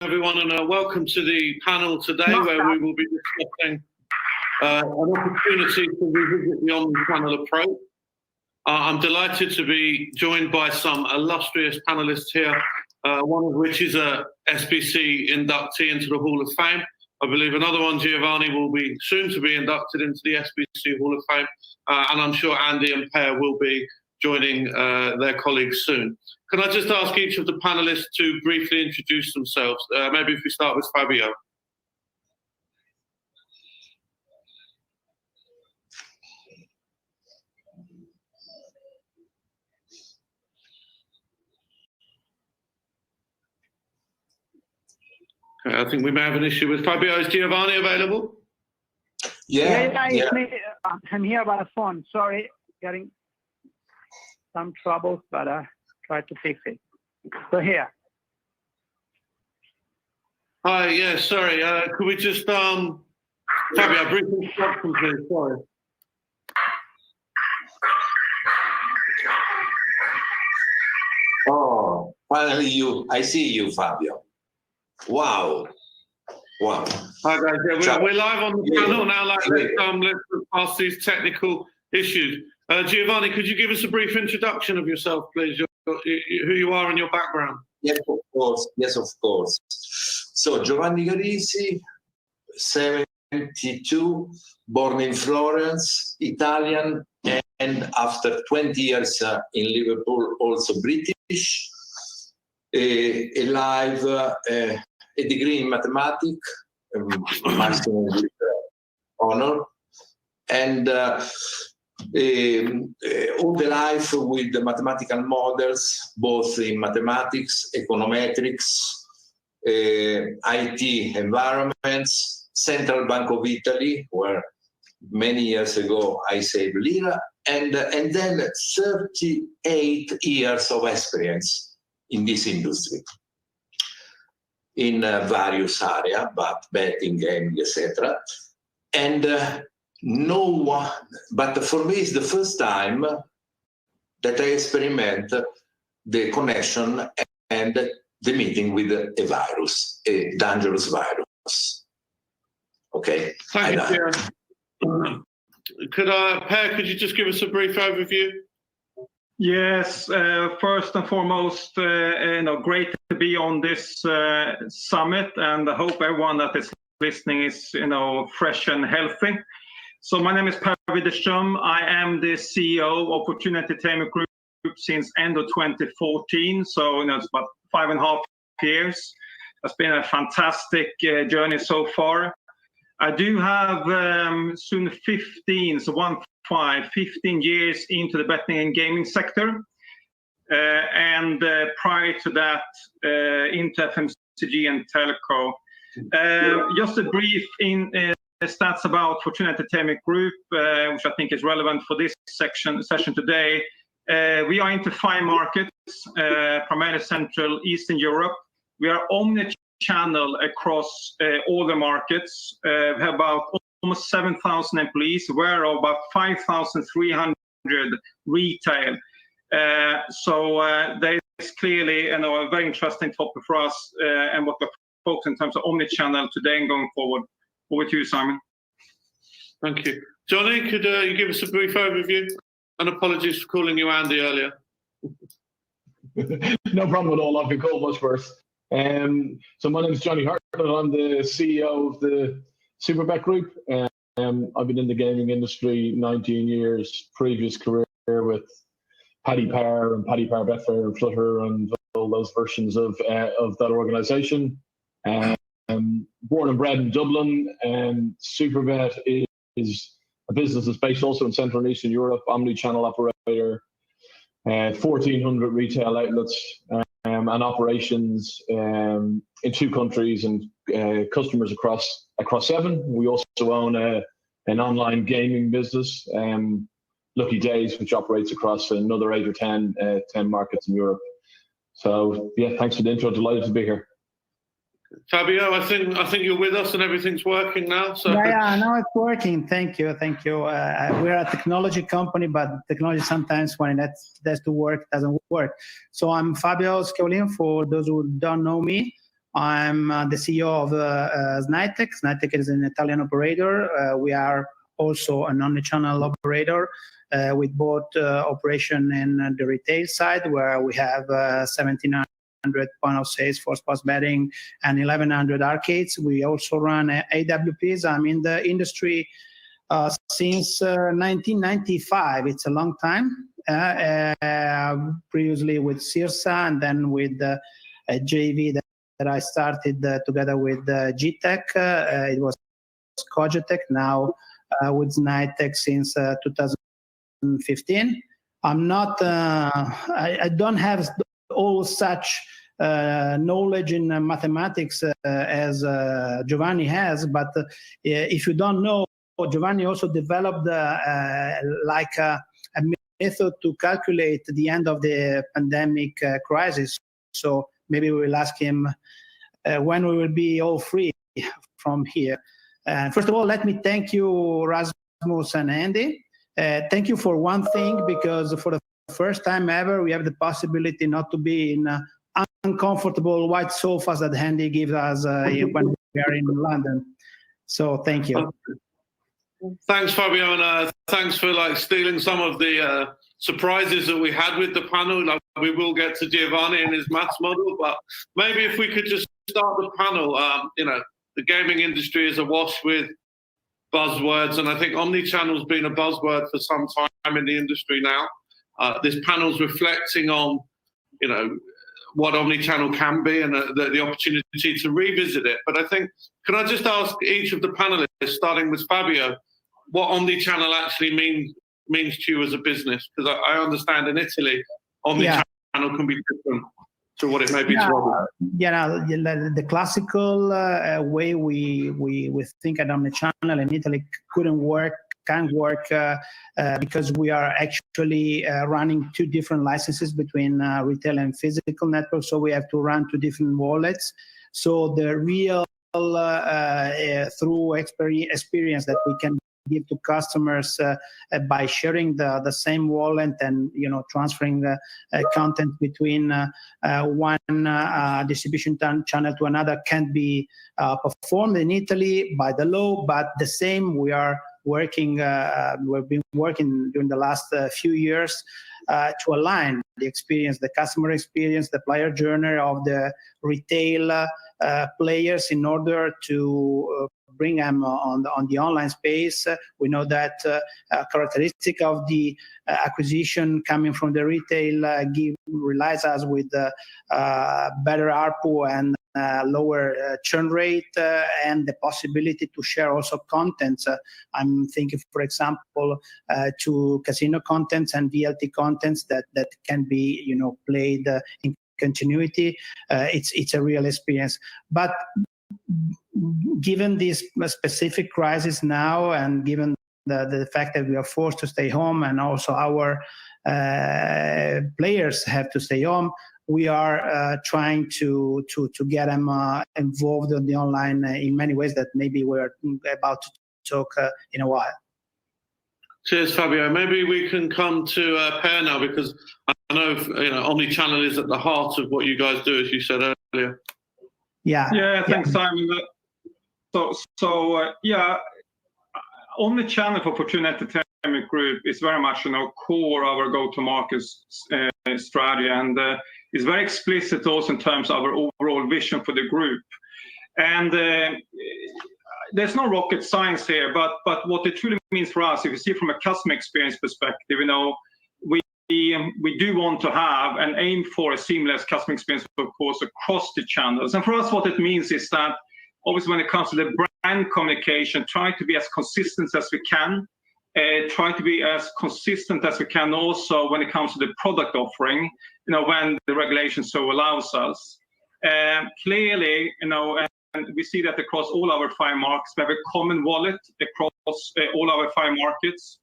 Everyone, and welcome to the panel today, where we will be discussing an opportunity to revisit the Omni-Channel approach. I'm delighted to be joined by some illustrious panelists here, one of which is a SBC inductee into the Hall of Fame. I believe another one, Giovanni, will be soon to be inducted into the SBC Hall of Fame, and I'm sure Andy and Per will be joining their colleagues soon. Can I just ask each of the panelists to briefly introduce themselves? Maybe if we start with Fabio. Okay, I think we may have an issue with Fabio. Is Giovanni available? Yeah. It's me. I'm here by the phone. Sorry, getting some troubles, but try to fix it. So here. Hi, yeah, sorry. Could we just, Fabio, brief introduction, please. Sorry. Oh, finally I see you, Fabio. Wow. Hi guys, yeah, we're live on the panel now. Let's pass these technical issues. Giovanni, could you give us a brief introduction of yourself, please? Who you are and your background? Yes, of course. So, Giovanni Garrisi, 72, born in Florence, Italian, and after 20 years in Liverpool, also British. A degree in mathematics, maximum with honor, and all the life with the mathematical models, both in mathematics, econometrics, IT environments, Central Bank of Italy, where many years ago I saved lira, and then 38 years of experience in this industry in various areas, but betting, gaming, etc. And no one, but for me it's the first time that I experiment the connection and the meeting with a virus, a dangerous virus. Okay. Thank you. Per, could you just give us a brief overview? Yes, first and foremost, great to be on this summit, and I hope everyone that is listening is, fresh and healthy. So my name is Widerström. I am the CEO of Opportunity Entertainment Group since end of 2014. So it's about 5.5 years. It's been a fantastic journey so far. I do have soon 15 years into the betting and gaming sector. And prior to that, into FMCG and telco. Just a brief stats about Fortuna Entertainment Group, which I think is relevant for this session today. We are into 5 markets, primarily Central Eastern Europe. We are Omni-Channel across all the markets. We have about almost 7,000 employees, where about 5,300 retail. So there is clearly a very interesting topic for us, and what we're focused in terms of Omni-Channel today and going forward. Over to you, Simon. Thank you. Johnny, could you give us a brief overview? And apologies for calling you Andy earlier. No problem at all. I've been called much worse. So my name is Johnny Hartnett. I'm the CEO of the Superbet Group. I've been in the gaming industry 19 years, previous career with Paddy Power and Paddy Power Betfair and Flutter and all those versions of that organisation. Born and bred in Dublin, and Superbet is a business that's based also in Central and Eastern Europe, Omni-Channel operator, 1,400 retail outlets and operations in 2 countries, and customers across 7. We also own an online gaming business, Lucky Days, which operates across another 8 or 10 markets in Europe. So yeah, thanks for the intro. Delighted to be here. Fabio, I think you're with us and everything's working now. So yeah, now it's working. Thank you. We're a technology company, but technology sometimes when it has to work, doesn't work. So I'm Fabio Schiavolin. For those who don't know me, I'm the CEO of Snaitech. Snaitech is an Italian operator. We are also an omni-channel operator with both operation in the retail side, where we have 1,700 point of sales for sports betting and 1,100 arcades. We also run AWPs. I'm in the industry since 1995. It's a long time. Previously with Sirsa, and then with JV that I started together with GTech. It was Cogitech. Now with Snaitech since 2015. I'm not. I don't have all such knowledge in mathematics as Giovanni has. But if you don't know, Giovanni also developed like a method to calculate the end of the pandemic crisis. So maybe we will ask him when we will be all free from here. First of all, let me thank you, Rasmus and Andy. Thank you for one thing, because for the first time ever, we have the possibility not to be in uncomfortable white sofas that Andy gives us when we are in London. So thank you. Thanks, Fabio, and thanks for stealing some of the surprises that we had with the panel. We will get to Giovanni and his maths model, but maybe if we could just start the panel. The gaming industry is awash with buzzwords, and I think omni-channel's been a buzzword for some time in the industry now. This panel's reflecting on, what omni-channel can be and the opportunity to revisit it. But I think, can I just ask each of the panelists, starting with Fabio, what omni-channel actually means to you as a business? Because I understand in Italy, omni-channel can be different to what it may be to others. The classical way we think at omni-channel in Italy can't work because we are actually running two different licenses between retail and physical networks. So we have to run two different wallets. So the real through experience that we can give to customers by sharing the same wallet and transferring content between one distribution channel to another can be performed in Italy by the law. But the same we are working. We've been working during the last few years to align the experience, the customer experience, the player journey of the retail players in order to bring them on the online space. We know that characteristic of the acquisition coming from the retail relies us with better ARPU and lower churn rate and the possibility to share also contents. I'm thinking, for example, to casino contents and VLT contents that can be played in continuity. It's a real experience. But given this specific crisis now, and given the fact that we are forced to stay home, and also our players have to stay home, we are trying to get them involved in the online in many ways that maybe we're about to talk in a while. Cheers, Fabio. Maybe we can come to Per now, because I know omni-channel is at the heart of what you guys do, as you said earlier. Yeah. Thanks, Simon. Omni-channel for Fortuna Entertainment Group is very much core of our go-to-market strategy, and is very explicit also in terms of our overall vision for the group. And there's no rocket science here, but what it truly means for us, if you see from a customer experience perspective, we do want to have and aim for a seamless customer experience, of course, across the channels. And for us, what it means is that obviously when it comes to the brand communication, try to be as consistent as we can. Try to be as consistent as we can also when it comes to the product offering, when the regulation so allows us. Clearly, and we see that across all our 5 markets, we have a common wallet across all our 5 markets.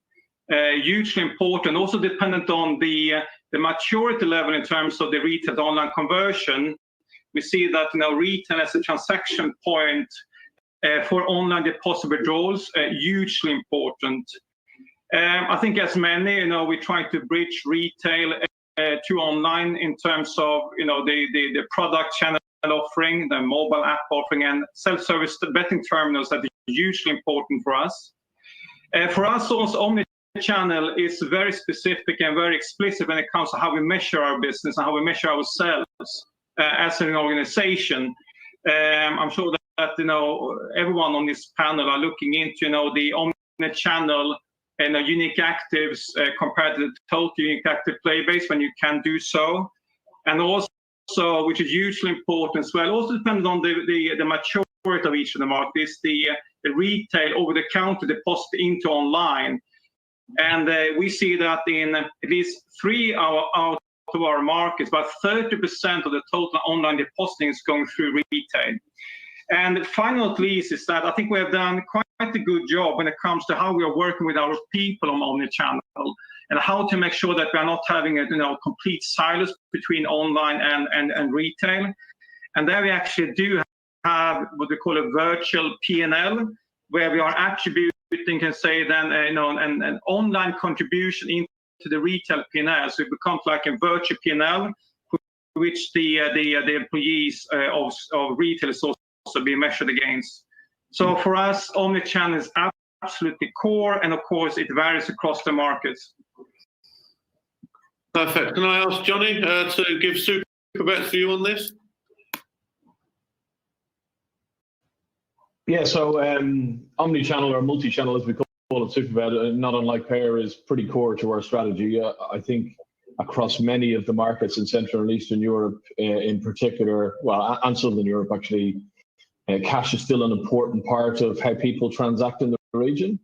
Hugely important, also dependent on the maturity level in terms of the retail to online conversion. We see that retail as a transaction point for online deposit withdrawals, hugely important. I think as many, we try to bridge retail to online in terms of the product channel offering, the mobile app offering, and self-service betting terminals that are hugely important for us. For us, also, Omni-Channel is very specific and very explicit when it comes to how we measure our business and how we measure ourselves as an organization. I'm sure that everyone on this panel are looking into the Omni-Channel and unique actives compared to the total unique active player base when you can do so, and also, which is hugely important as well, also depends on the maturity of each of the markets, the retail over-the-counter deposit into online. And we see that in at least 3 out of our markets, about 30% of the total online depositing is going through retail. And final, at least, is that I think we have done quite a good job when it comes to how we are working with our people on Omni-Channel and how to make sure that we are not having a complete silos between online and retail. And there we actually do have what we call a virtual P&L, where we are attributing, can say then, an online contribution into the retail P&L. So it becomes like a virtual P&L, which the employees of retail is also being measured against. So for us, Omni-Channel is absolutely core, and of course it varies across the markets. Perfect. Can I ask Johnny to give Superbet's view on this? Yeah, so Omni-Channel or multi-channel, as we call it, Superbet, not unlike Pair, is pretty core to our strategy. I think across many of the markets in Central and Eastern Europe in particular, well, and Southern Europe actually, cash is still an important part of how people transact in the region.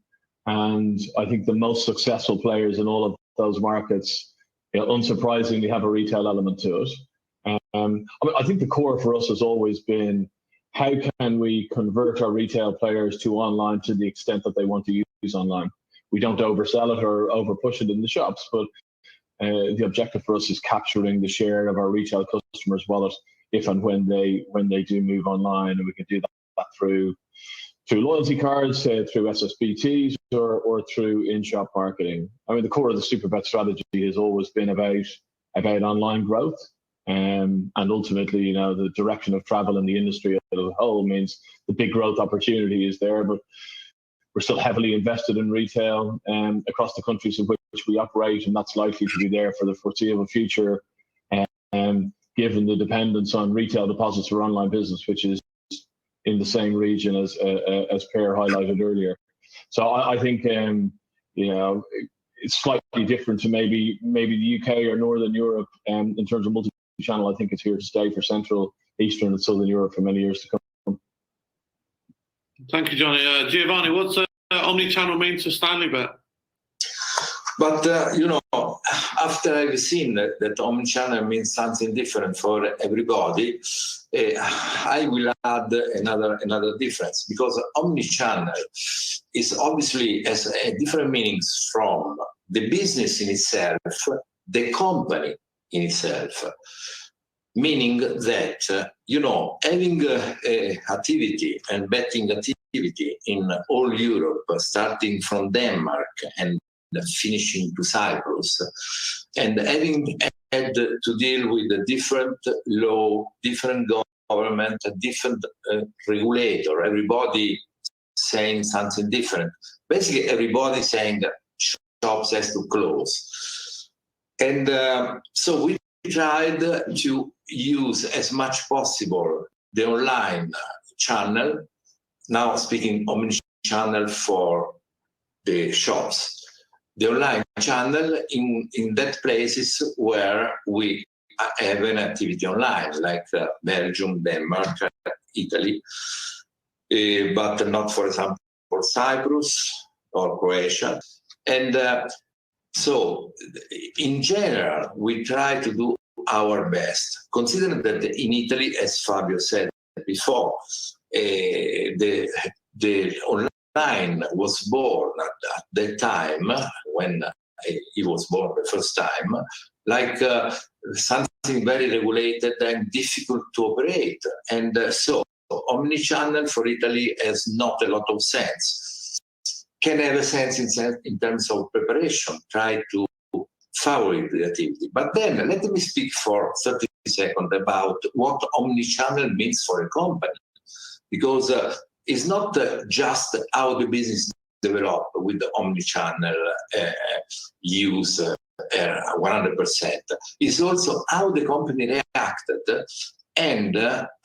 And I think the most successful players in all of those markets, unsurprisingly, have a retail element to it. I think the core for us has always been, how can we convert our retail players to online to the extent that they want to use online? We don't oversell it or overpush it in the shops, but the objective for us is capturing the share of our retail customers' wallet if and when they do move online, and we can do that through loyalty cards, through SSBTs, or through in-shop marketing. I mean, the core of the Superbet strategy has always been about online growth. And ultimately, the direction of travel in the industry as a whole means the big growth opportunity is there, but we're still heavily invested in retail across the countries in which we operate, and that's likely to be there for the foreseeable future, given the dependence on retail deposits for online business, which is in the same region as Per highlighted earlier. So I think it's slightly different to maybe the UK or Northern Europe in terms of multi-channel. I think it's here to stay for Central, Eastern, and Southern Europe for many years to come. Thank you, Johnny. Giovanni, what's Omni-Channel mean to Stanleybet? But, after I've seen that Omni-Channel means something different for everybody, I will add another difference, because Omni-Channel is obviously has a different meanings from the business in itself, the company in itself. Meaning that, having activity and betting activity in all Europe, starting from Denmark and finishing to Cyprus, and having had to deal with a different law, different government, a different regulator, everybody saying something different. Basically, everybody saying that shops has to close. And so we tried to use as much possible the online channel, now speaking Omni-Channel for the shops, the online channel in that places where we have an activity online, like Belgium, Denmark, Italy, but not, for example, for Cyprus or Croatia. And so, in general, we try to do our best, considering that in Italy, as Fabio said before, the online was born at that time, when he was born the first time, like something very regulated and difficult to operate. And so Omni-Channel for Italy has not a lot of sense. Can have a sense in terms of preparation, try to favoring the activity. But then let me speak for 30 seconds about what omni-channel means for a company, because it's not just how the business develop with the omni-channel use 100%. It's also how the company reacted. And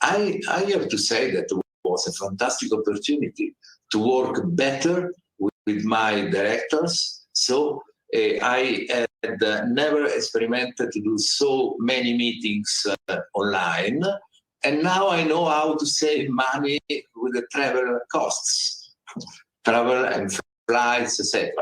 I have to say that it was a fantastic opportunity to work better with my directors. So I had never experimented to do so many meetings online. And now I know how to save money with the travel costs, travel and flights, etc.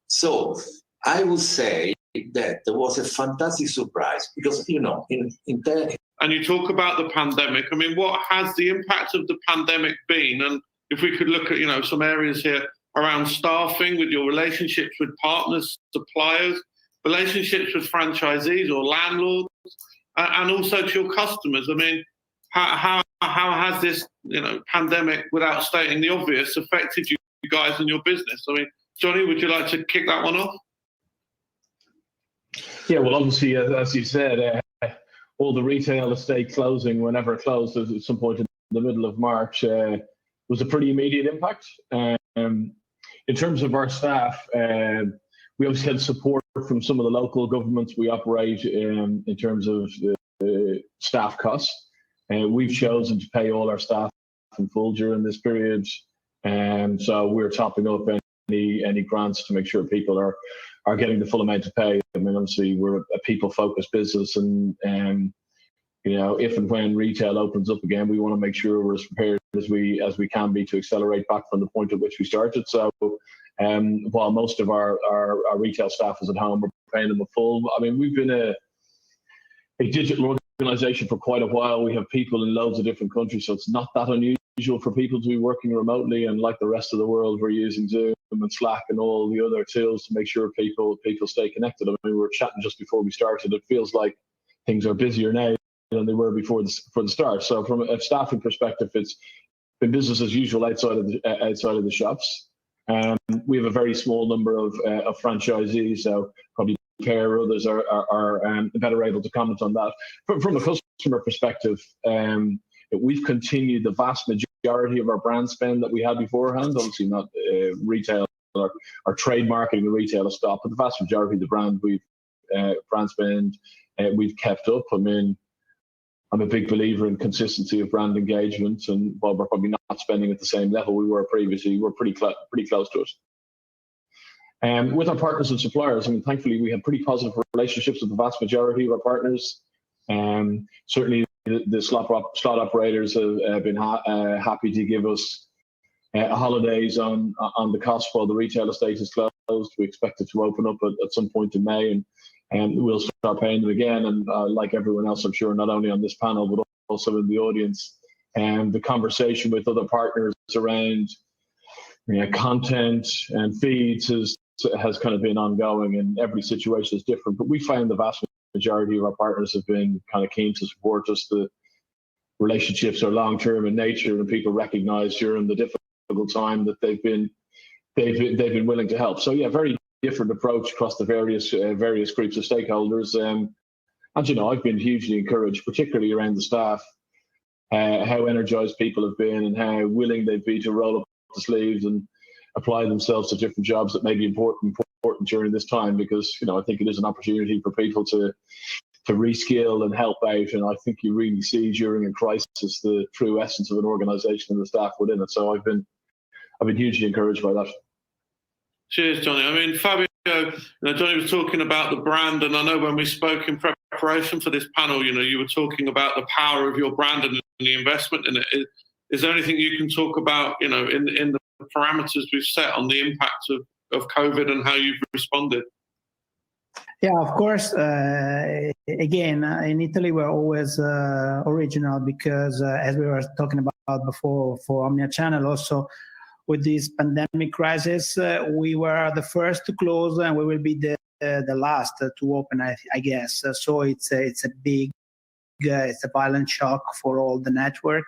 So I would say that there was a fantastic surprise because, you know, and you talk about the pandemic. I mean, what has the impact of the pandemic been? And if we could look at, you know, some areas here around staffing, with your relationships with partners, suppliers, relationships with franchisees or landlords, and also to your customers. I mean, how has this, you know, pandemic, without stating the obvious, affected you guys and your business? I mean, Johnny, would you like to kick that one off? Yeah, well, obviously, as you said, all the retail estate closing, whenever it closed at some point in the middle of March, was a pretty immediate impact. In terms of our staff, we obviously had support from some of the local governments we operate in terms of the staff costs. We've chosen to pay all our staff in full during this period. So we're topping up any grants to make sure people are getting the full amount of pay. I mean, obviously, we're a people-focused business, and you know, if and when retail opens up again, we want to make sure we're as prepared as we can be to accelerate back from the point at which we started. So, while most of our retail staff is at home, we're paying them a full. I mean, we've been a digital organization for quite a while. We have people in loads of different countries, so it's not that unusual for people to be working remotely. And like the rest of the world, we're using Zoom and Slack and all the other tools to make sure people stay connected. I mean, we were chatting just before we started. It feels like things are busier now than they were before the start. So from a staffing perspective, it's been business as usual outside of the shops. We have a very small number of franchisees, so probably Per or others are better able to comment on that. From a customer perspective, we've continued the vast majority of our brand spend that we had beforehand. Obviously not retail or trade marketing and retail has stopped, but the vast majority of the brand spend we've kept up. I mean, I'm a big believer in consistency of brand engagement, and while we're probably not spending at the same level we were previously, we're pretty close to it. With our partners and suppliers, I mean, thankfully we have pretty positive relationships with the vast majority of our partners. Certainly the slot operators have been happy to give us holidays on the cost while the retail estate is closed. We expect it to open up at some point in May, and we'll start paying them again. And like everyone else, I'm sure, not only on this panel, but also in the audience, and the conversation with other partners around content and feeds has kind of been ongoing, and every situation is different. But we find the vast majority of our partners have been kind of keen to support us. The relationships are long-term in nature, and people recognize during the difficult time that they've been willing to help. So yeah, very different approach across the various groups of stakeholders. And you know, I've been hugely encouraged, particularly around the staff, how energized people have been and how willing they've been to roll up the sleeves and apply themselves to different jobs that may be important during this time, because, you know, I think it is an opportunity for people to reskill and help out. And I think you really see during a crisis the true essence of an organization and the staff within it. So I've been hugely encouraged by that. Cheers, Johnny. I mean, Fabio, Johnny was talking about the brand, and I know when we spoke in preparation for this panel, you were talking about the power of your brand and the investment in it. Is there anything you can talk about, in the parameters we've set on the impact of COVID and how you've responded? Yeah, of course. Again, in Italy, we're always original because, as we were talking about before, for Omni-Channel also, with this pandemic crisis, we were the first to close, and we will be the last to open, I guess. So it's a big, it's a violent shock for all the network.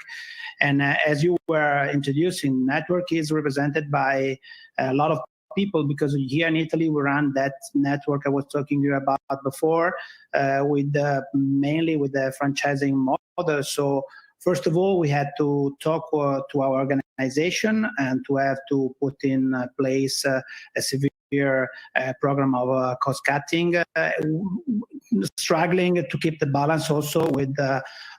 And as you were introducing, network is represented by a lot of people, because here in Italy we run that network I was talking to you about before, mainly with the franchising model. So first of all, we had to talk to our organization and to have to put in place a severe program of cost cutting, struggling to keep the balance also with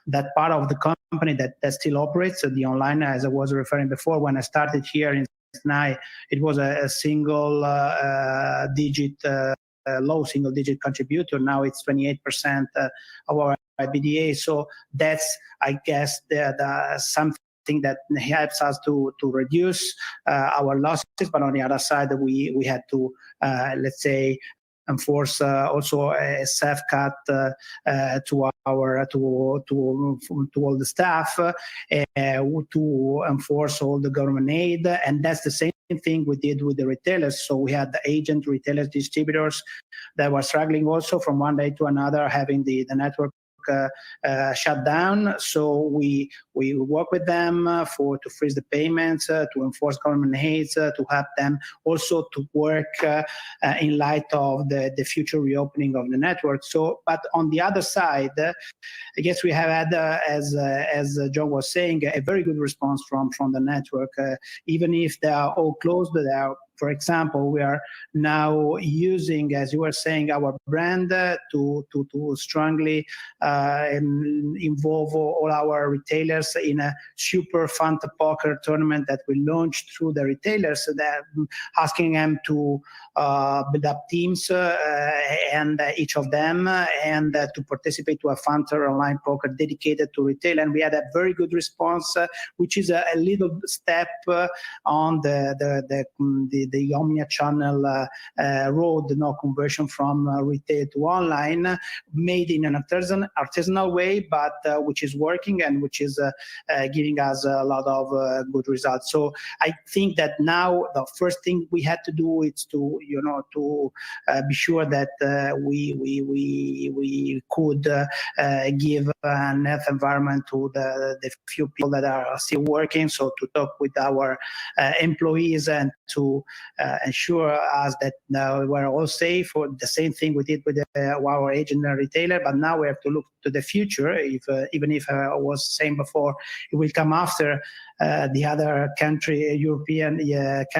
that part of the company that still operates, the online, as I was referring before. When I started here in SNAI, it was a single digit, low single digit contributor. Now it's 28% of our EBITDA. So that's, I guess, something that helps us to reduce our losses. But on the other side, we had to, let's say, enforce also a self cut to all the staff, to enforce all the government aid, and that's the same thing we did with the retailers. So we had the agent, retailers, distributors that were struggling also from one day to another, having the network shut down. So we work with them to freeze the payments, to enforce government aids, to help them also to work in light of the future reopening of the network. So, but on the other side, I guess we have had, as John was saying, a very good response from the network. Even if they are all closed, they are, for example, we are now using, as you were saying, our brand to strongly involve all our retailers in a super fun poker tournament that we launched through the retailers, that asking them to build up teams and each of them, and to participate to a fun online poker dedicated to retail. And we had a very good response, which is a little step on the Omni-Channel road, conversion from retail to online, made in an artisanal way, but which is working and which is giving us a lot of good results. So I think that now the first thing we had to do is to be sure that we could give an health environment to the few people that are still working. So to talk with our employees and to ensure us that we're all safe. Or the same thing we did with our agent and retailer. But now we have to look to the future. Even if I was saying before, it will come after the other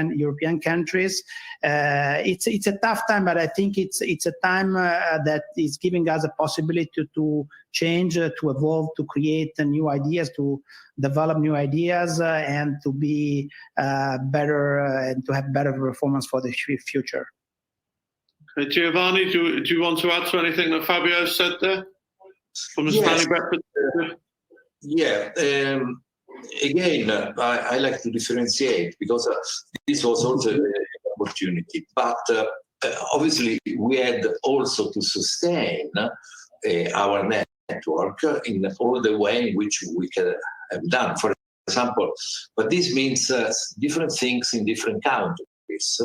European countries. It's a tough time, but I think it's a time that is giving us a possibility to change, to evolve, to create new ideas, to develop new ideas, and to be better and to have better performance for the future. Giovanni, do you want to add to anything that Fabio said there from the Stanleybet perspective? Yeah. Again, I like to differentiate, because this was also an opportunity. But obviously, we had also to sustain our network in all the way in which we can have done. For example, but this means different things in different countries.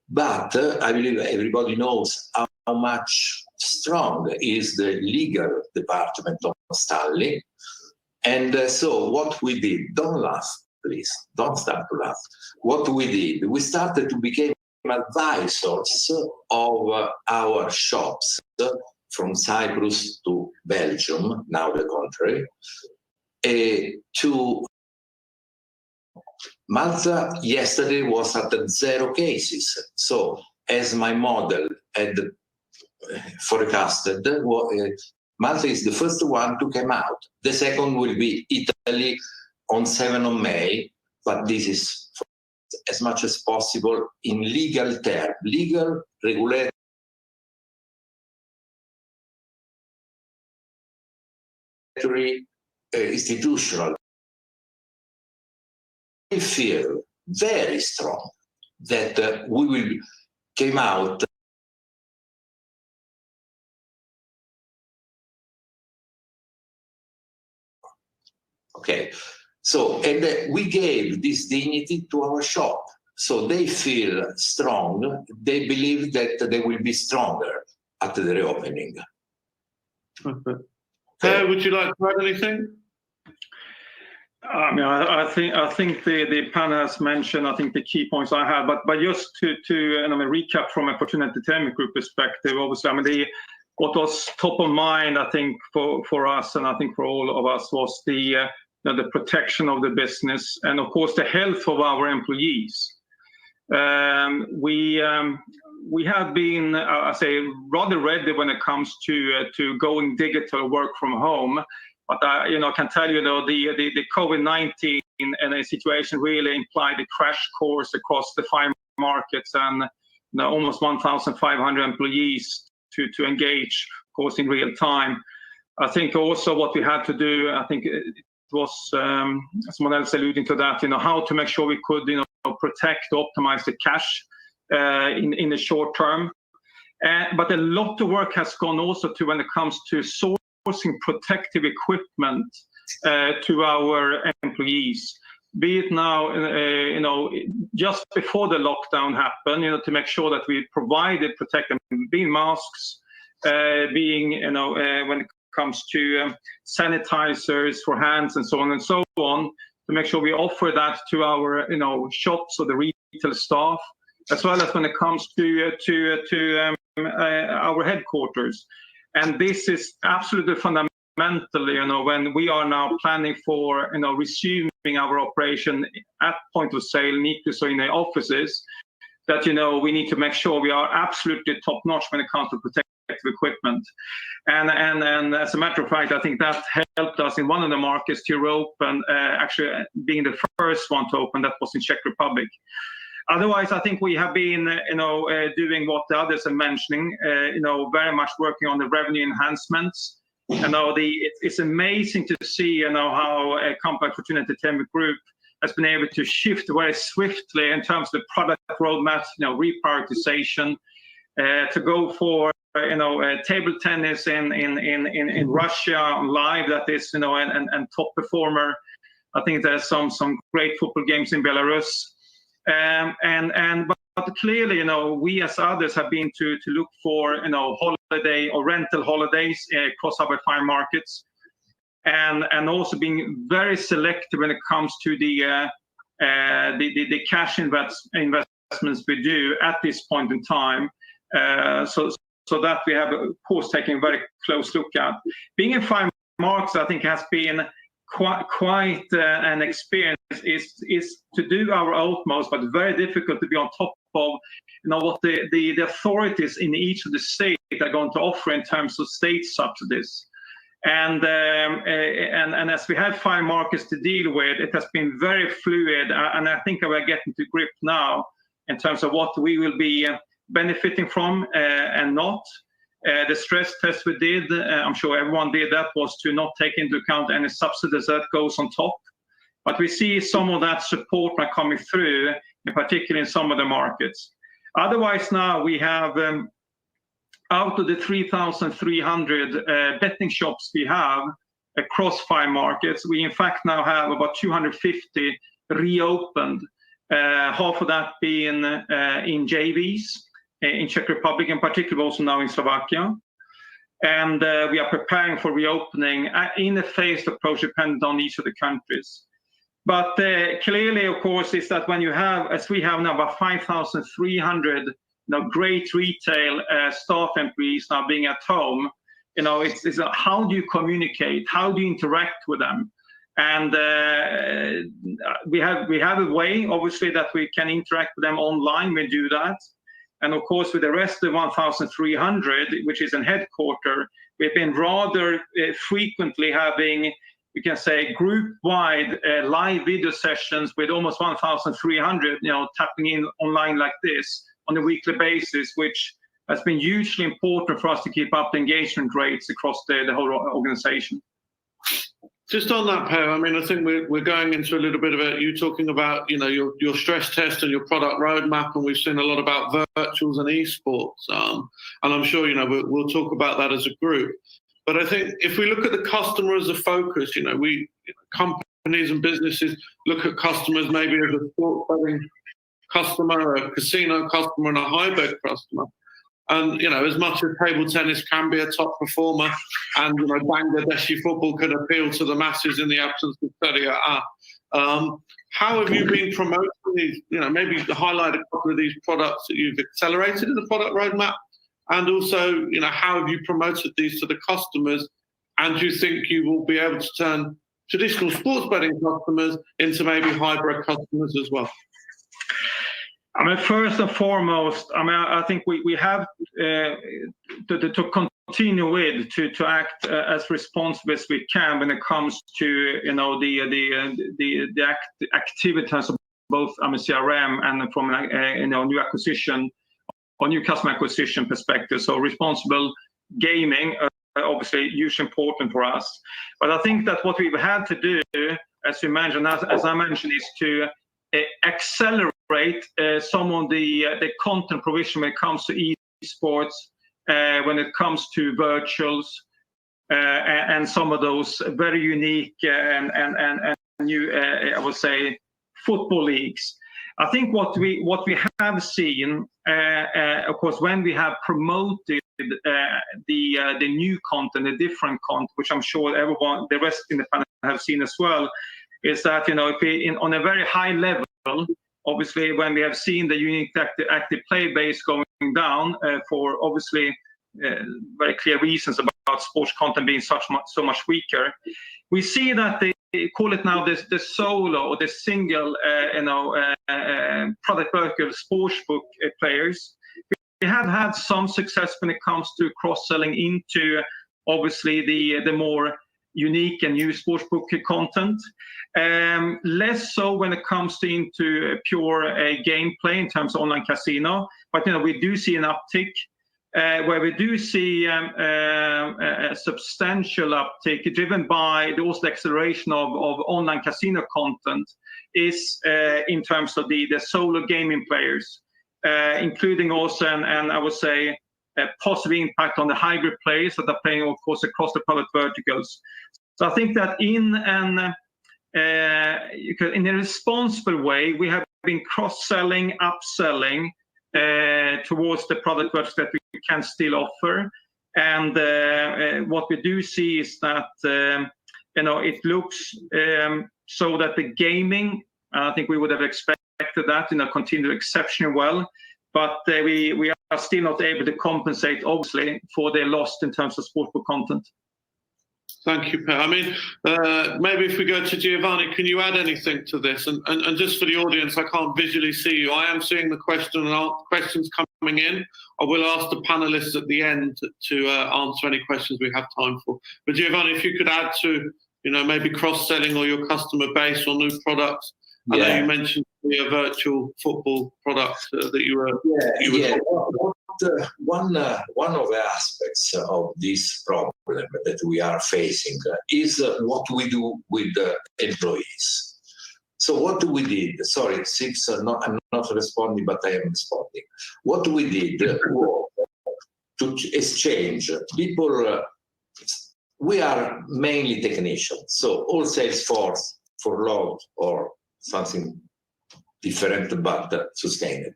But I believe everybody knows how much strong is the legal department of Stanley. And so what we did, don't laugh, please, don't start to laugh. What we did, we started to become advisors of our shops from Cyprus to Belgium, now the contrary, to Malta. Yesterday was at 0 cases. So as my model had forecasted, Malta is the first one to come out. The second will be Italy on 7th of May, but this is as much as possible in legal terms, legal, regulatory, institutional. I feel very strong that we will come out okay. So, and we gave this dignity to our shop. So they feel strong. They believe that they will be stronger at the reopening. Would you like to add anything? I think the panel has mentioned, I think, the key points I have, but just to recap from a Fortune Entertainment Group perspective, obviously, what was top of mind, I think, for us, and I think for all of us, was the protection of the business and, of course, the health of our employees. We have been, I say, rather ready when it comes to going digital, work from home. But I can tell you, the COVID-19 situation really implied a crash course across the 5 markets and almost 1,500 employees to engage, of course, in real time. I think also what we had to do, I think it was someone else alluding to that, how to make sure we could, protect, optimize the cash in the short term. But a lot of work has gone also to when it comes to sourcing protective equipment to our employees. Be it now, just before the lockdown happened, to make sure that we provided protective, being masks, being, when it comes to sanitizers for hands and so on and so on, to make sure we offer that to our, shops or the retail staff, as well as when it comes to our headquarters. And this is absolutely fundamental, when we are now planning for, resuming our operation at point of sale, so in the offices, that, we need to make sure we are absolutely top notch when it comes to protective equipment. And as a matter of fact, I think that helped us in one of the markets to open, actually being the first one to open, that was in Czech Republic. Otherwise, I think we have been, doing what the others are mentioning, very much working on the revenue enhancements. It's amazing to see, how a company like Fortune Entertainment Group has been able to shift very swiftly in terms of the product roadmap, reprioritization, to go for, table tennis in Russia live, that is, and top performer. I think there's some great football games in Belarus. But clearly, we as others have been to look for, holiday or rental holidays across our 5 markets, and also being very selective when it comes to the cash investments we do at this point in time. So that we have, of course, taken a very close look at. Being in 5 markets, I think, has been quite an experience, is to do our utmost, but very difficult to be on top of, what the authorities in each of the states are going to offer in terms of state subsidies. And as we have 5 markets to deal with, it has been very fluid, and I think we're getting to grip now in terms of what we will be benefiting from and not. The stress test we did, I'm sure everyone did that, was to not take into account any subsidies that goes on top. But we see some of that support now coming through, in particular in some of the markets. Otherwise, now we have, out of the 3,300 betting shops we have across 5 markets, we in fact now have about 250 reopened, half of that being in JVs, in Czech Republic in particular, also now in Slovakia. And we are preparing for reopening in a phased approach dependent on each of the countries. But clearly, of course, is that when you have, as we have now, about 5,300 great retail staff employees now being at home, it's how do you communicate? How do you interact with them? And we have a way, obviously, that we can interact with them online. We do that. And of course, with the rest of 1,300, which is in headquarters, we've been rather frequently having, we can say, group-wide live video sessions with almost 1,300, tapping in online like this on a weekly basis, which has been hugely important for us to keep up the engagement rates across the whole organization. Just on that, Per, I mean, I think we're going into a little bit of you talking about, your stress test and your product roadmap, and we've seen a lot about virtuals and esports, and I'm sure, we'll talk about that as a group. But I think if we look at the customer as a focus, companies and businesses look at customers maybe as a sports betting customer, a casino customer, and a high-bet customer. And, as much as table tennis can be a top performer and, Bangladeshi football could appeal to the masses in the absence of Serie A, How have you been promoting these? Maybe highlight a couple of these products that you've accelerated in the product roadmap, and also, how have you promoted these to the customers? And do you think you will be able to turn traditional sports betting customers into maybe hybrid customers as well? I mean, first and foremost, I think we have to continue with to act as responsible as we can when it comes to the activities of both CRM and from new acquisition or new customer acquisition perspective. So responsible gaming, obviously, hugely important for us. But I think that what we've had to do, as you mentioned, as I mentioned, is to accelerate some of the content provision when it comes to esports, when it comes to virtuals, and some of those very unique and new, I would say, football leagues. I think what we have seen, of course, when we have promoted the new content, the different content, which I'm sure everyone, the rest in the panel have seen as well, is that if we on a very high level, obviously when we have seen the unique active play base going down for obviously very clear reasons about sports content being so much weaker, we see that they call it now the solo or the single product vertical sportsbook players. We have had some success when it comes to cross-selling into obviously the more unique and new sportsbook content. Less so when it comes into pure gameplay in terms of online casino, but we do see an uptick. Where we do see a substantial uptick driven by also the acceleration of online casino content is in terms of the solo gaming players, including also, and I would say, a positive impact on the hybrid players that are playing, of course, across the product verticals. So I think that in a responsible way, we have been cross-selling, upselling towards the product verticals that we can still offer. And what we do see is that it looks so that the gaming, I think we would have expected that continue exceptionally well, but we are still not able to compensate, obviously, for their loss in terms of sportsbook content. Thank you, Per. I mean, maybe if we go to Giovanni, can you add anything to this? And just for the audience, I can't visually see you. I am seeing the questions coming in. I will ask the panelists at the end to answer any questions we have time for. But Giovanni, if you could add to, maybe cross-selling or your customer base or new products. I know you mentioned the virtual football product that you were. One of the aspects of this problem that we are facing is what we do with the employees. So what we did, sorry, I'm not responding, but I am responding. What we did was to exchange people. We are mainly technicians, so all sales force for load or something different but sustained.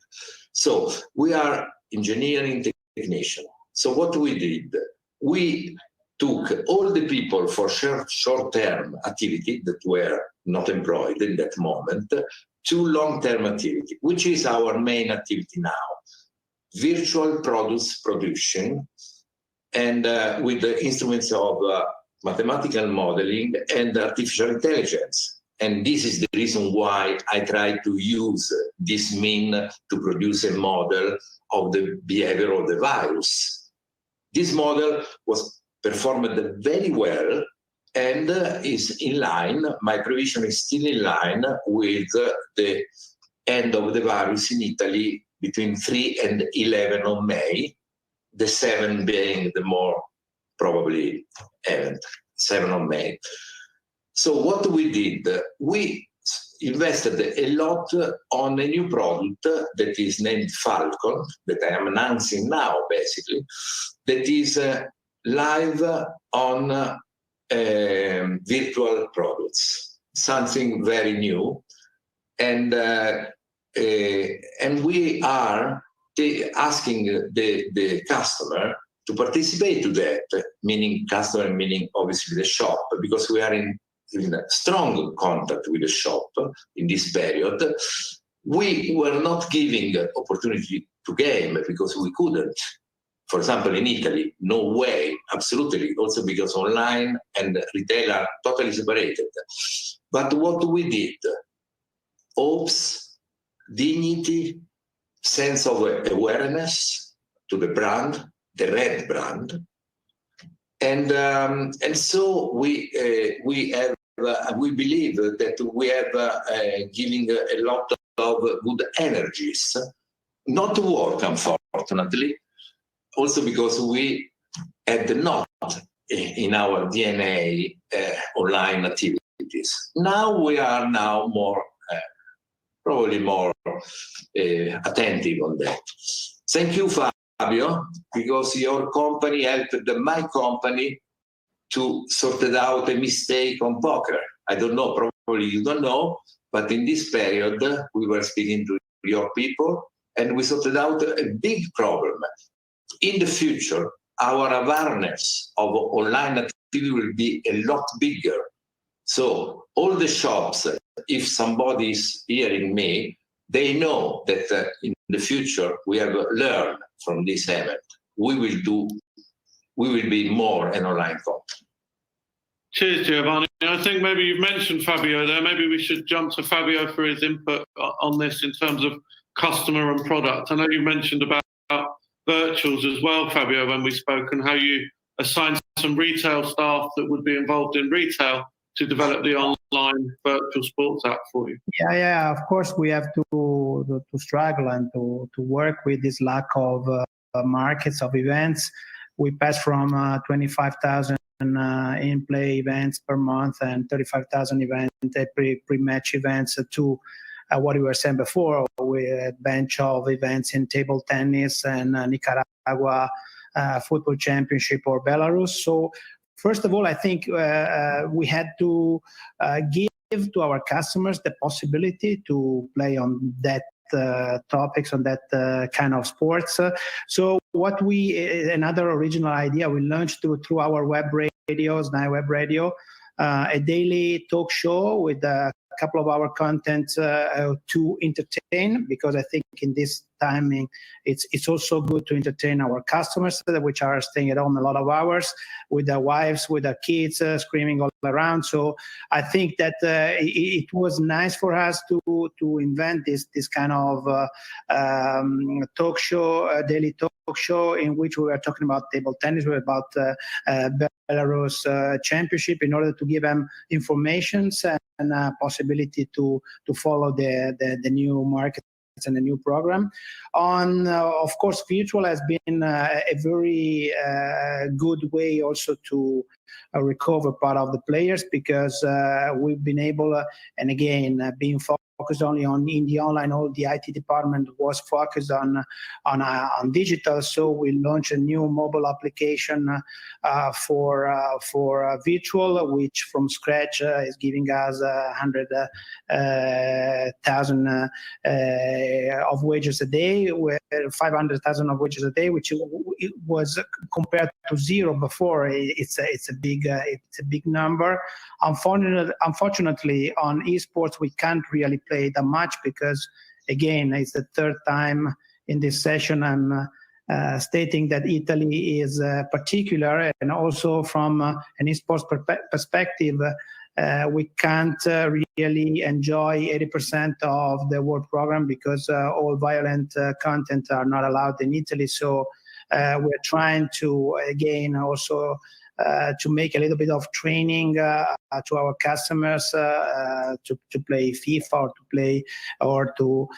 So we are engineering technician. So what we did, we took all the people for short-term activity that were not employed in that moment to long-term activity, which is our main activity now. Virtual products production and with the instruments of mathematical modeling and artificial intelligence. And this is the reason why I try to use this mean to produce a model of the behavior of the virus. This model was performed very well and is in line, my prevision is still in line with the end of the virus in Italy between 3 and 11 of May, the 7 being the more probably event, 7 of May. So what we did, we invested a lot on a new product that is named Falcon, that I am announcing now, basically, that is live on virtual products, something very new. And we are asking the customer to participate to that, meaning customer, meaning obviously the shop, because we are in in strong contact with the shop in this period. We were not giving opportunity to game because we couldn't. For example, in Italy, no way, absolutely, also because online and retail are totally separated. But what we did, hopes, dignity, sense of awareness to the brand, the red brand, and so we have we believe that we have giving a lot of good energies, not to work, unfortunately, also because we had not in our DNA online activities. Now we are more, probably more attentive on that. Thank you, Fabio, because your company helped my company to sort out a mistake on poker. I don't know, probably you don't know, but in this period, we were speaking to your people and we sorted out a big problem. In the future, our awareness of online activity will be a lot bigger. So all the shops, if somebody is hearing me, they know that in the future we have learned from this event. We will be more an online company. Cheers, Giovanni. I think maybe you've mentioned Fabio there. Maybe we should jump to Fabio for his input on this in terms of customer and product. I know you mentioned about virtuals as well, Fabio, when we spoke, and how you assigned some retail staff that would be involved in retail to develop the online virtual sports app for you. Yeah, of course we have to struggle and to work with this lack of markets, of events. We passed from 25,000 in-play events per month and 35,000 events, pre-match events to what we were saying before, with a bunch of events in table tennis and Nicaragua football championship or Belarus. So first of all, I think we had to give to our customers the possibility to play on that topics, on that kind of sports. So what another original idea we launched through our web radios, Nine Web Radio, a daily talk show with a couple of our content to entertain, because I think in this timing it's also good to entertain our customers, which are staying at home a lot of hours with their wives, with their kids screaming all around. So I think that it was nice for us to invent this kind of talk show, daily talk show, in which we were talking about table tennis, about Belarus championship, in order to give them information and possibility to follow the new market and the new program. Of course, virtual has been a very good way also to recover part of the players, because we've been able, and again, being focused only in the online, all the IT department was focused on digital. So we launched a new mobile application for virtual, which from scratch is giving us 100,000 of wagers a day, 500,000 of wagers a day, which it was compared to zero before. It's a big number. Unfortunately, on esports we can't really play that much, because again, it's the third time in this session I'm stating that Italy is particular, and also from an esports perspective, we can't really enjoy 80% of the world program, because all violent content are not allowed in Italy. So we're trying to, again, also to make a little bit of training to our customers to play FIFA or to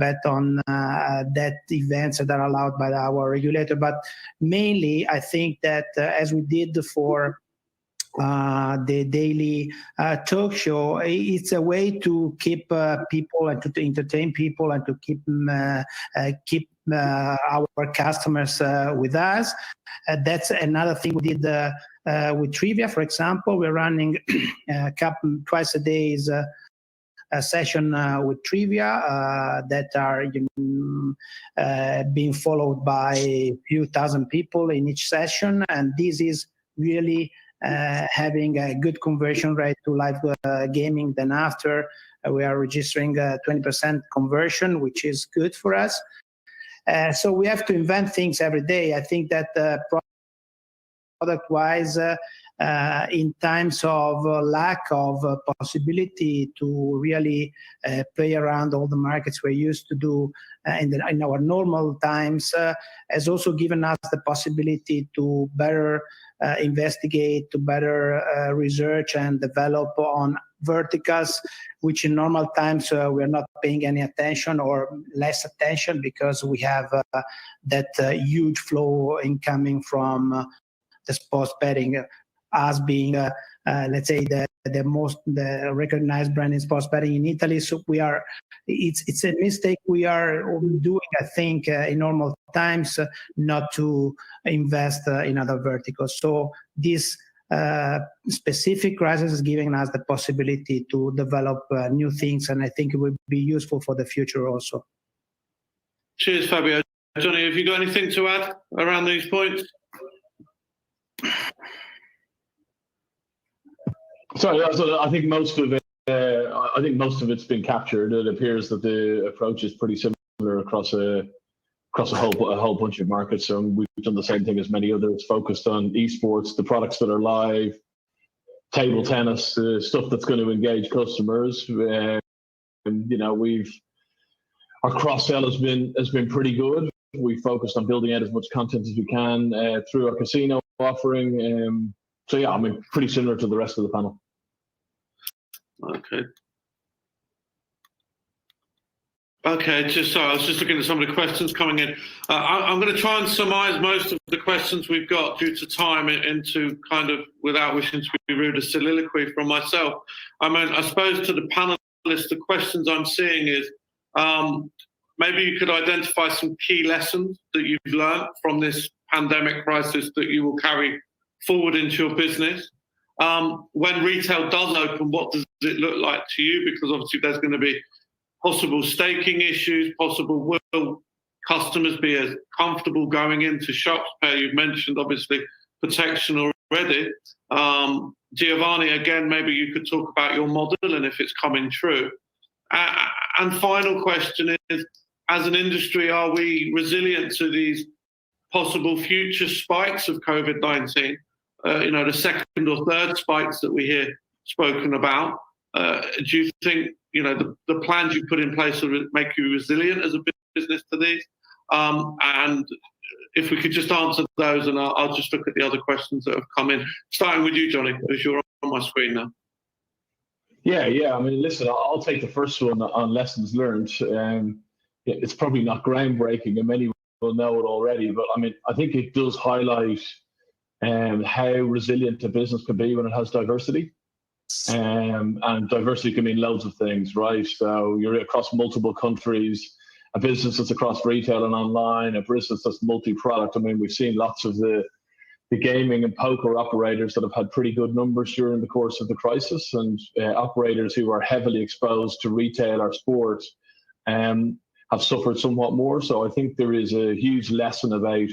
bet on that events that are allowed by our regulator. But mainly, I think that as we did for the daily talk show, it's a way to keep people and to entertain people and to keep our customers with us. That's another thing we did with trivia. For example, we're running twice a day a session with trivia that are being followed by a few thousand people in each session, and this is really having a good conversion rate to live gaming. Then after, we are registering 20% conversion, which is good for us. So we have to invent things every day. I think that product-wise, in times of lack of possibility to really play around all the markets we're used to do in our normal times, has also given us the possibility to better investigate, to better research and develop on verticals, which in normal times we're not paying any attention or less attention, because we have that huge flow incoming from the sports betting, us being, let's say, the recognized brand in sports betting in Italy. So it's a mistake we are doing, I think, in normal times, not to invest in other verticals. So this specific crisis is giving us the possibility to develop new things, and I think it will be useful for the future also. Cheers, Fabio. Johnny, have you got anything to add around these points? Sorry, so I think most of it. I think most of it's been captured. It appears that the approach is pretty similar across a whole bunch of markets. So we've done the same thing as many others, focused on esports, the products that are live, table tennis, stuff that's going to engage customers. And you know, our cross sell has been pretty good. We focused on building out as much content as we can through our casino offering. So yeah, I mean, pretty similar to the rest of the panel. Okay, I was just looking at some of the questions coming in. I'm going to try and surmise most of the questions we've got due to time into kind of, without wishing to be rude, a soliloquy from myself. I mean, I suppose to the panelists, the questions I'm seeing is, maybe you could identify some key lessons that you've learned from this pandemic crisis that you will carry forward into your business. When retail does open, what does it look like to you? Because obviously there's going to be possible staking issues, will customers be as comfortable going into shops? You've mentioned obviously protection already. Giovanni, again, maybe you could talk about your model and if it's coming true. And final question is, as an industry, are we resilient to these possible future spikes of COVID-19? The second or third spikes that we hear spoken about. Do you think, the plans you put in place will make you resilient as a business to these? And if we could just answer those, and I'll just look at the other questions that have come in. Starting with you, Johnny, as you're on my screen now. Yeah. I mean, listen, I'll take the first one on lessons learned. It's probably not groundbreaking, and many will know it already, but I mean, I think it does highlight how resilient a business can be when it has diversity. And diversity can mean loads of things, right? So you're across multiple countries, a business that's across retail and online, a business that's multi-product. I mean, we've seen lots of the gaming and poker operators that have had pretty good numbers during the course of the crisis, and operators who are heavily exposed to retail or sports have suffered somewhat more. So I think there is a huge lesson about,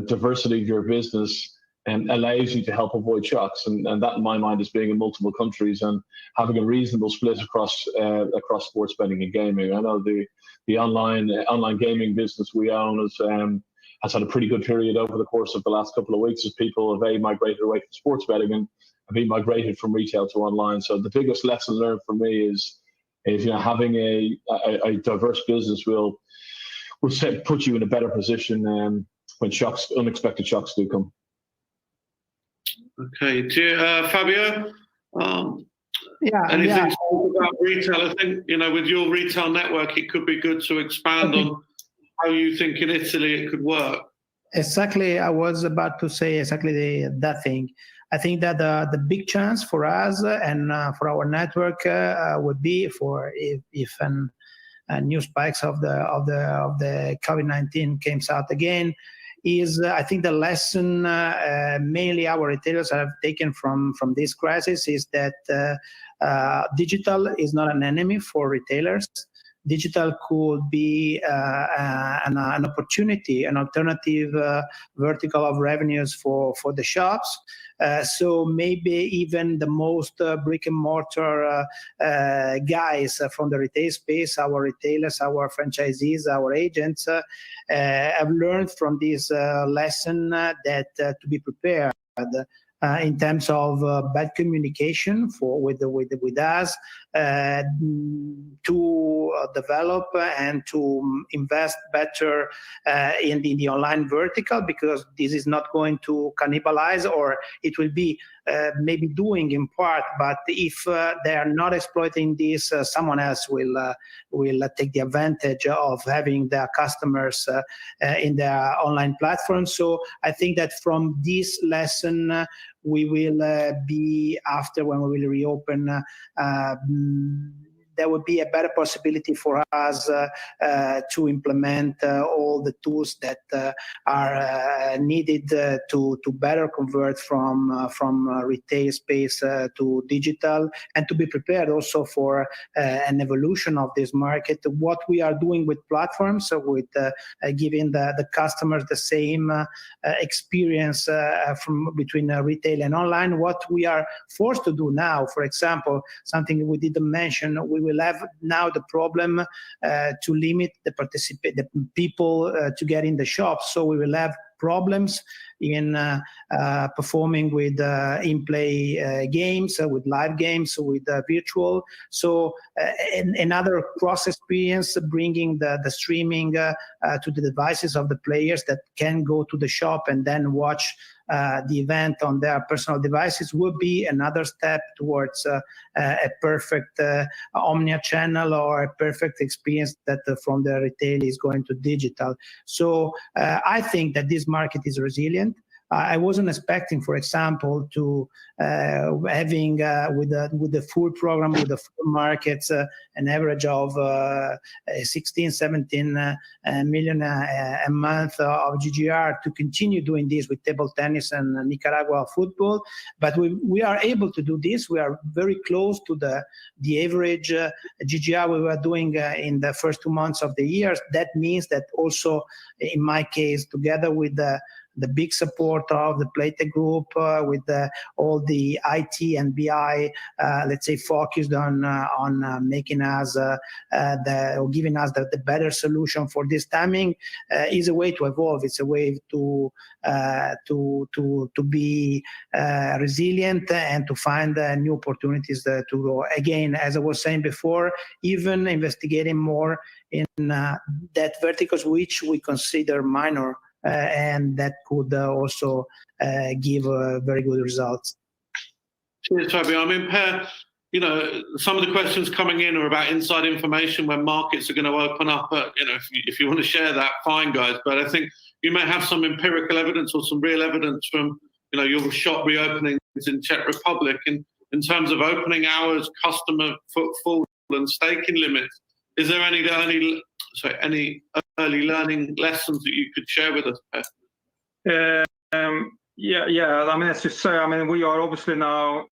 diversity of your business and allows you to help avoid shocks, and that in my mind is being in multiple countries and having a reasonable split across sports betting and gaming. I know the online gaming business we own has had a pretty good period over the course of the last couple of weeks as people have migrated away from sports betting and have been migrated from retail to online. So the biggest lesson learned for me is having a diverse business will put you in a better position when unexpected shocks do come. Okay, Fabio. Anything about retail? I think with your retail network, it could be good to expand on how you think in Italy it could work. Exactly, I was about to say exactly that thing. I think that the big chance for us and for our network would be if new spikes of the COVID-19 came out again. I think the lesson mainly our retailers have taken from this crisis is that digital is not an enemy for retailers. digital could be an opportunity, an alternative vertical of revenues for the shops. So maybe even the most brick and mortar guys from the retail space, our retailers, our franchisees, our agents, have learned from this lesson that to be prepared in terms of bad communication with us, to develop and to invest better in the online vertical, because this is not going to cannibalize, or it will be maybe doing in part, but if they are not exploiting this, someone else will take the advantage of having their customers in their online platform. So I think that from this lesson, we will be, after when we will reopen, there would be a better possibility for us to implement all the tools that are needed to better convert from retail space to digital, and to be prepared also for an evolution of this market. What we are doing with platforms, so with giving the customers the same experience from between retail and online. What we are forced to do now, for example, something we didn't mention, we will have now the problem to limit the people to get in the shop. So we will have problems in performing with in-play games, with live games, with virtual. So another cross experience, bringing the streaming to the devices of the players that can go to the shop and then watch the event on their personal devices, would be another step towards a perfect Omni-Channel, or a perfect experience that from the retail is going to digital. So I think that this market is resilient. I wasn't expecting, for example, to having with the full program, with the full markets, an average of 16, 17 million a month of GGR, to continue doing this with table tennis and Nicaragua football. But we are able to do this. We are very close to the average GGR we were doing in the first 2 months of the year. That means that also, in my case, together with the big support of the Playtech Group, with all the IT and BI, let's say, focused on making us or giving us the better solution for this timing, is a way to evolve. It's a way to be resilient and to find new opportunities to grow. Again, as I was saying before, even investigating more in that verticals which we consider minor, and that could also give very good results. Cheers, Fabio. I mean, Per, some of the questions coming in are about inside information when markets are going to open up. If you want to share that, fine, guys. But I think you may have some empirical evidence or some real evidence from, your shop reopenings in Czech Republic in terms of opening hours, customer footfall, and staking limits. Is there any early learning lessons that you could share with us, Per? Yeah. I mean, as you say, we are obviously now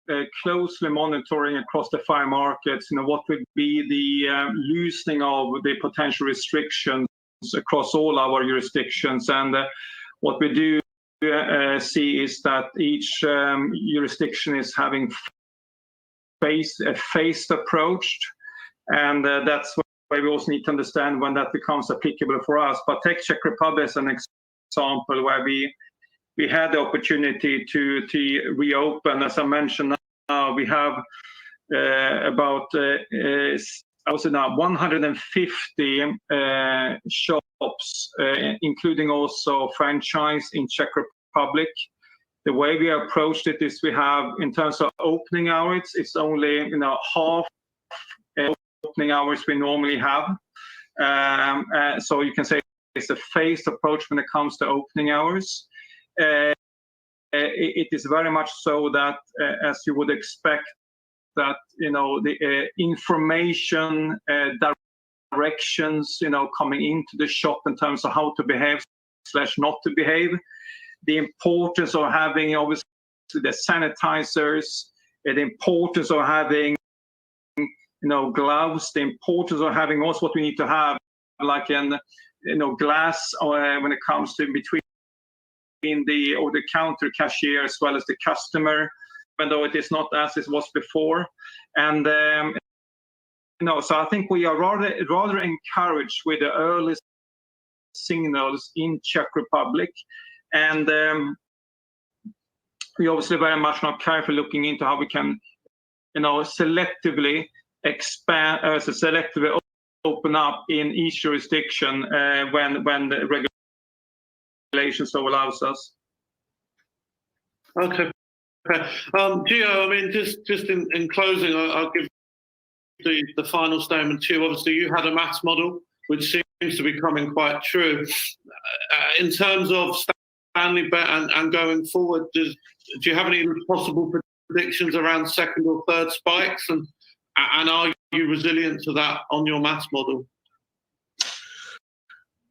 closely monitoring across the 5 markets, what would be the loosening of the potential restrictions across all our jurisdictions. And what we do see is that each jurisdiction is having a phased approach, and that's why we also need to understand when that becomes applicable for us. But take Czech Republic as an example, where we had the opportunity to reopen. As I mentioned, now we have about 150 shops, including also franchise in Czech Republic. The way we approached it is we have, in terms of opening hours, it's only half opening hours we normally have. So you can say it's a phased approach when it comes to opening hours. It is very much so that, as you would expect, that the information directions coming into the shop in terms of how to behave / not to behave, the importance of having obviously the sanitizers, the importance of having gloves, the importance of having also what we need to have, like an glass when it comes to between the over-the-counter cashier as well as the customer, even though it is not as it was before. And so I think we are rather encouraged with the early signals in Czech Republic, and we obviously very much now carefully looking into how we can, selectively expand, selectively open up in each jurisdiction when the regulation so allows us. Okay. Gio, I mean, just in closing, I'll give the final statement to you. Obviously, you had a maths model, which seems to be coming quite true. In terms of Stanleybet and going forward, do you have any possible predictions around second or third spikes? And are you resilient to that on your maths model?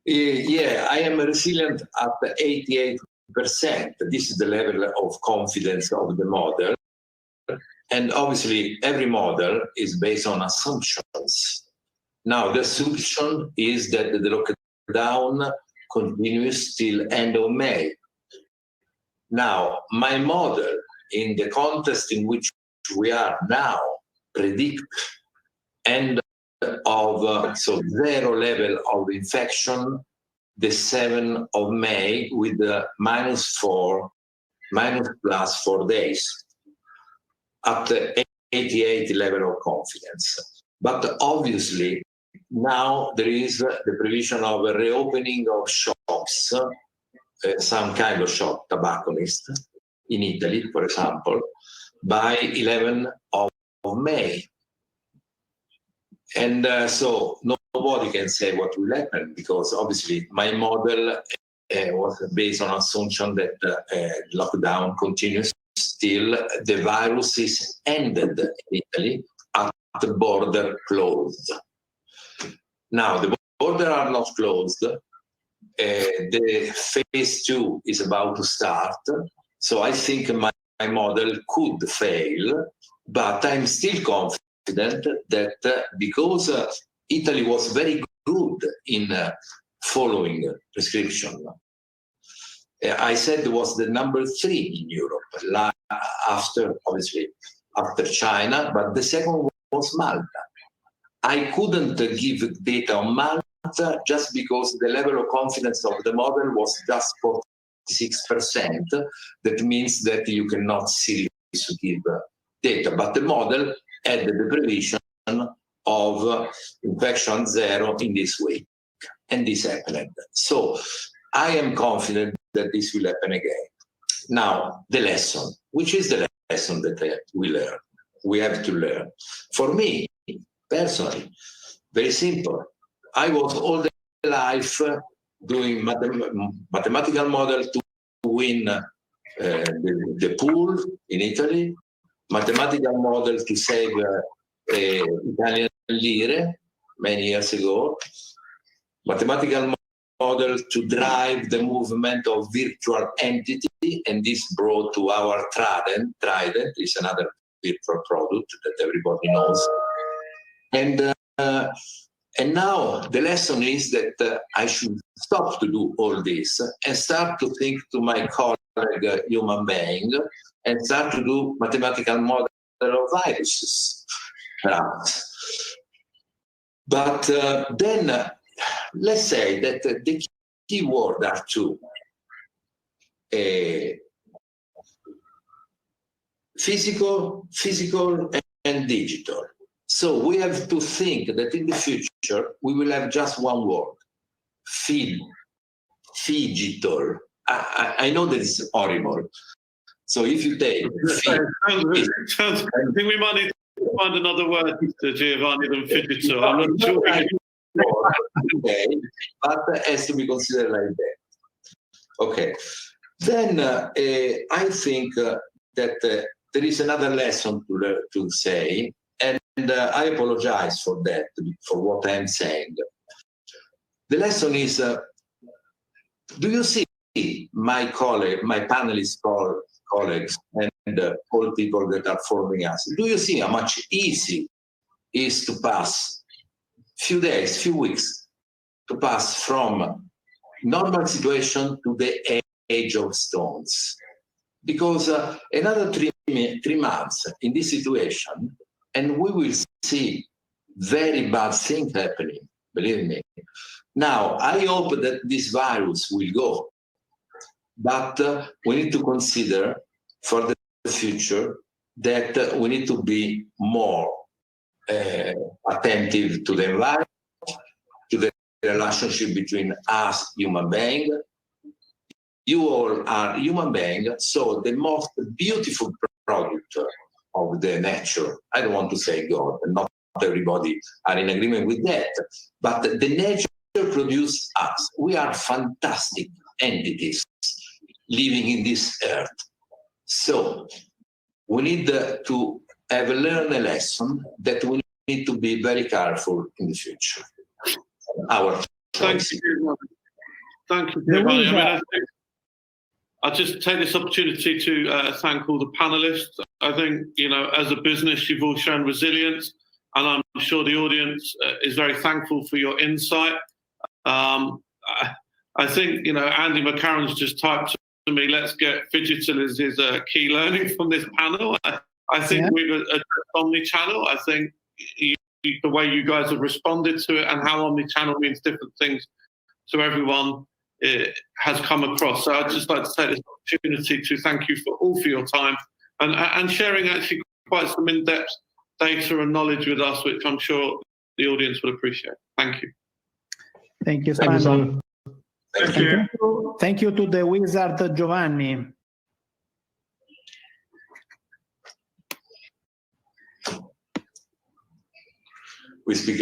Yeah, I am resilient at 88%. This is the level of confidence of the model. And obviously, every model is based on assumptions. Now, the assumption is that the lockdown continues till end of May. Now, my model, in the context in which we are now, predict end of zero level of infection the 7th of May with the plus 4 days at the 88 level of confidence. But obviously, now there is the provision of a reopening of shops, some kind of shop, tobacconist, in Italy, for example, by 11th of May. And so nobody can say what will happen, because obviously my model was based on assumption that lockdown continues till the virus is ended in Italy at the border closed. Now, the borders are not closed. The phase 2 is about to start. So I think my model could fail, but I'm still confident that because Italy was very good in following prescription. I said it was the number 3 in Europe, after China, but the second was Malta. I couldn't give data on Malta just because the level of confidence of the model was just 46%. That means that you cannot seriously give data. But the model had the provision of infection 0 in this week, and this happened. So I am confident that this will happen again. Now, the lesson, which is the lesson that we learn, we have to learn. For me, personally, very simple. I was all the life doing mathematical model to win the pool in Italy, mathematical model to save Italian lire many years ago, mathematical model to drive the movement of virtual entity, and this brought to our Trident. Trident is another virtual product that everybody knows. And now the lesson is that I should stop to do all this and start to think to my colleague human being and start to do mathematical model of viruses. But then let's say that the key words are two. Physical and digital. So we have to think that in the future we will have just one word: digital. I know that it's horrible. So if you take, I think we might need to find another word, Giovanni, than digital. I'm not sure. Okay, but it has to be considered like that. Okay, then I think that there is another lesson to say. And I apologize for that, for what I'm saying. The lesson is, do you see my colleague, my panelist colleagues, and all people that are following us? Do you see how much easy is to pass few days, few weeks, to pass from normal situation to the age of stones. Because another three months in this situation, and we will see very bad things happening, believe me. Now, I hope that this virus will go, but we need to consider for the future that we need to be more attentive to the environment, to the relationship between us, human beings. You all are human beings, so the most beautiful product of the nature, I don't want to say God, not everybody are in agreement with that, but the nature produces us. We are fantastic entities living in this earth. So we need to have learned a lesson that we need to be very careful in the future. Our Thank you. Thank you, Giovanni. I mean, I'll just take this opportunity to thank all the panelists. I think, you know, as a business, you've all shown resilience, and I'm sure the audience is very thankful for your insight. I think, you know, Andy McCarron's just typed to me, let's get digital is a key learning from this panel. I think we've addressed Omni-Channel. I think the way you guys have responded to it and how Omni-Channel means different things to everyone has come across. So I'd just like to take this opportunity to thank you for your time and sharing actually quite some in-depth data and knowledge with us, which I'm sure the audience will appreciate. Thank you. Thank you, Thank you, Simon. Simon. Thank you. Thank you to the wizard Giovanni. We speak